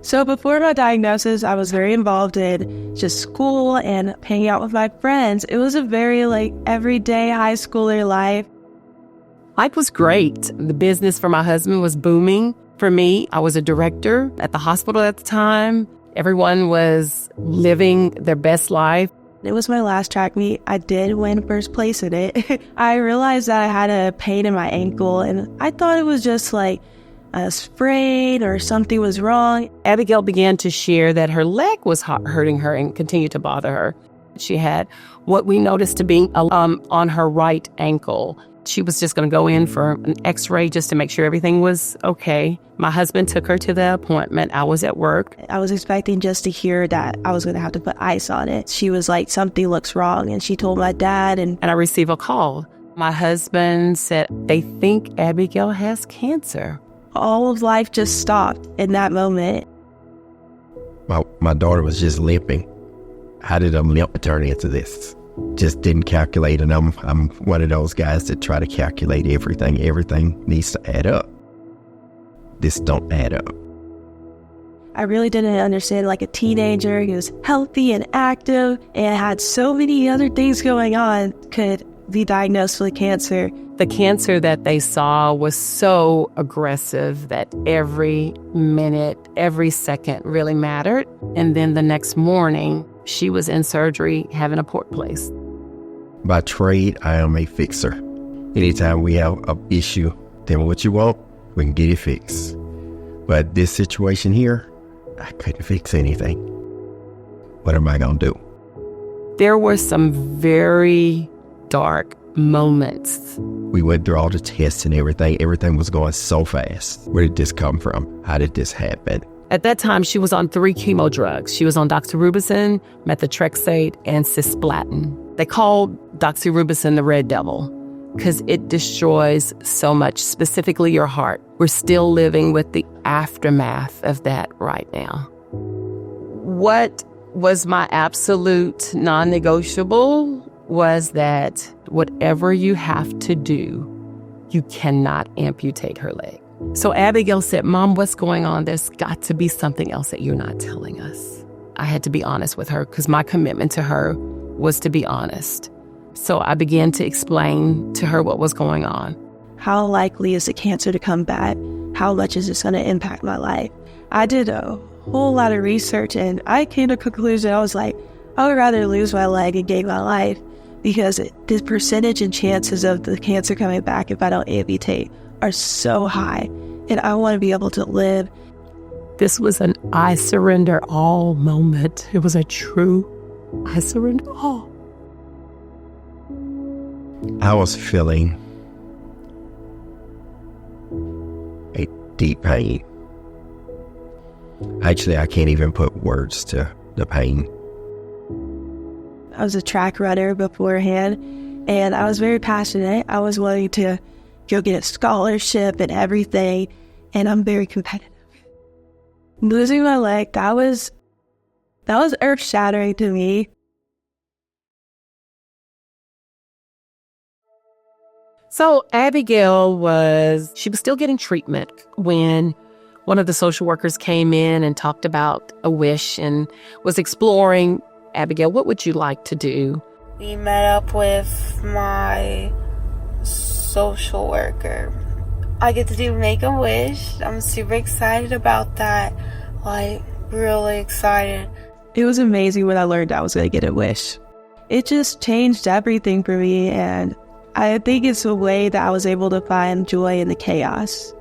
So before my diagnosis, I was very involved in just school and hanging out with my friends. It was a very everyday high schooler life. Life was great. The business for my husband was booming. For me, I was a director at the hospital at the time. Everyone was living their best life. It was my last track meet. I did win first place in it. I realized that I had a pain in my ankle, and I thought it was just a sprain or something was wrong. Abigail began to share that her leg was hurting her and continued to bother her. She had what we noticed to be on her right ankle. She was just going to go in for an x-ray just to make sure everything was okay. My husband took her to the appointment. I was at work. I was expecting just to hear that I was going to have to put ice on it. She was like, something looks wrong. And she told my dad. And I received a call. My husband said, they think Abigail has cancer. All of life just stopped in that moment. My daughter was just limping. How did a limp turn into this? Just didn't calculate, and I'm one of those guys that try to calculate everything. Everything needs to add up. This don't add up. I really didn't understand a teenager who was healthy and active and had so many other things going on could be diagnosed with cancer. The cancer that they saw was so aggressive that every minute, every second really mattered. And then the next morning, she was in surgery having a port placed. By trade, I am a fixer. Anytime we have an issue, tell me what you want, we can get it fixed. But this situation here, I couldn't fix anything. What am I going to do? There were some very dark moments. We went through all the tests and everything. Everything was going so fast. Where did this come from? How did this happen? At that time, she was on 3 chemo drugs. She was on doxorubicin, methotrexate, and cisplatin. They called doxorubicin the red devil because it destroys so much, specifically your heart. We're still living with the aftermath of that right now. What was my absolute non-negotiable was that whatever you have to do, you cannot amputate her leg. So Abigail said, Mom, what's going on? There's got to be something else that you're not telling us. I had to be honest with her because my commitment to her was to be honest. So I began to explain to her what was going on. How likely is the cancer to come back? How much is this going to impact my life? I did a whole lot of research and I came to a conclusion. I was like, I would rather lose my leg and gain my life because the percentage and chances of the cancer coming back if I don't amputate are so high, and I want to be able to live. This was an I surrender all moment. It was a true I surrender all. I was feeling a deep pain. Actually, I can't even put words to the pain. I was a track runner beforehand, and I was very passionate. I was wanting to go get a scholarship and everything, and I'm very competitive. Losing my leg, that was earth-shattering to me. So Abigail was still getting treatment when one of the social workers came in and talked about a wish and was exploring, Abigail, what would you like to do? We met up with my social worker. I get to do Make-A-Wish. I'm super excited about that. Really excited. It was amazing when I learned I was going to get a wish. It just changed everything for me, and I think it's a way that I was able to find joy in the chaos.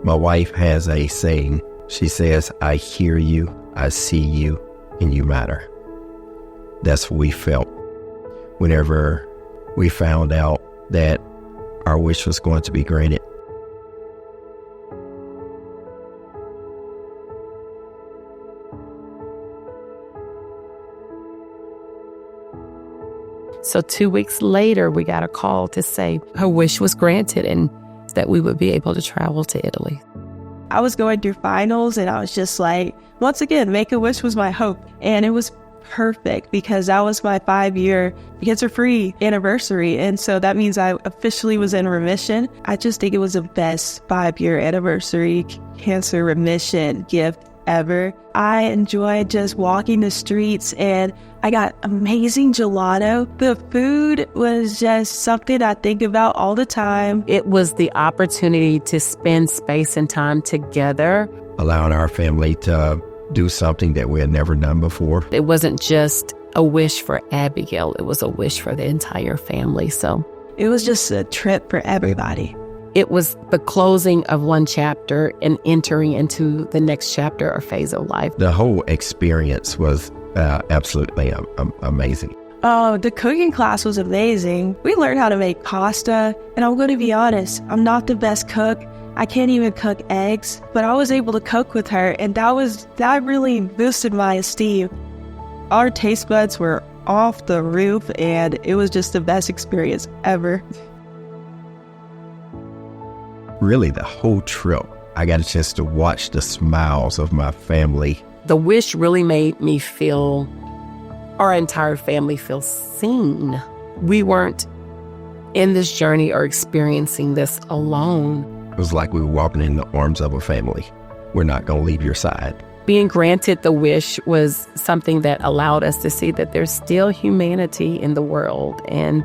My wife has a saying. She says, I hear you, I see you, and you matter. That's what we felt whenever we found out that our wish was going to be granted. So 2 weeks later, we got a call to say her wish was granted and that we would be able to travel to Italy. I was going through finals, and I was just like, once again, Make-A-Wish was my hope. And it was perfect because that was my 5-year cancer-free anniversary. And so that means I officially was in remission. I just think it was the best 5-year anniversary cancer remission gift ever. I enjoyed just walking the streets, and I got amazing gelato. The food was just something I think about all the time. It was the opportunity to spend space and time together. Allowing our family to do something that we had never done before. It wasn't just a wish for Abigail, it was a wish for the entire family. So it was just a trip for everybody. It was the closing of one chapter and entering into the next chapter or phase of life. The whole experience was absolutely amazing. Oh, the cooking class was amazing. We learned how to make pasta, and I'm going to be honest, I'm not the best cook. I can't even cook eggs, but I was able to cook with her, and that really boosted my esteem. Our taste buds were off the roof, and it was just the best experience ever. Really, the whole trip, I got a chance to watch the smiles of my family. The wish really made me feel, our entire family feel seen. We weren't in this journey or experiencing this alone. It was like we were walking in the arms of a family. We're not going to leave your side. Being granted the wish was something that allowed us to see that there's still humanity in the world, and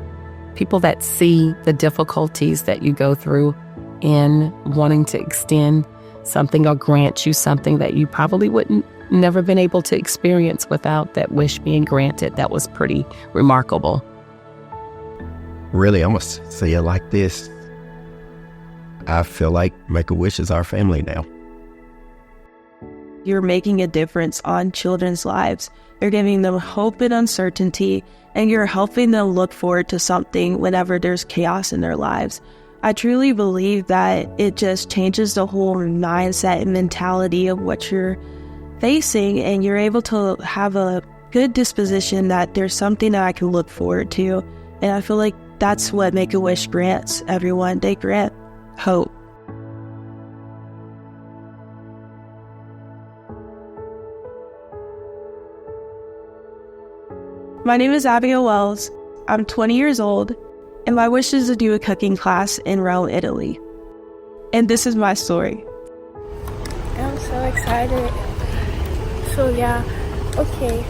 people that see the difficulties that you go through in wanting to extend something or grant you something that you probably wouldn't never been able to experience without that wish being granted. That was pretty remarkable. Really, I must say it like this. I feel like Make-A-Wish is our family now. You're making a difference on children's lives. You're giving them hope and uncertainty, and you're helping them look forward to something whenever there's chaos in their lives. I truly believe that it just changes the whole mindset and mentality of what you're facing, and you're able to have a good disposition that there's something that I can look forward to. And I feel like that's what Make-A-Wish grants everyone. They grant hope. My name is Abigail Wells. I'm 20 years old, and my wish is to do a cooking class in Rome, Italy. And this is my story. I'm so excited. So yeah, okay.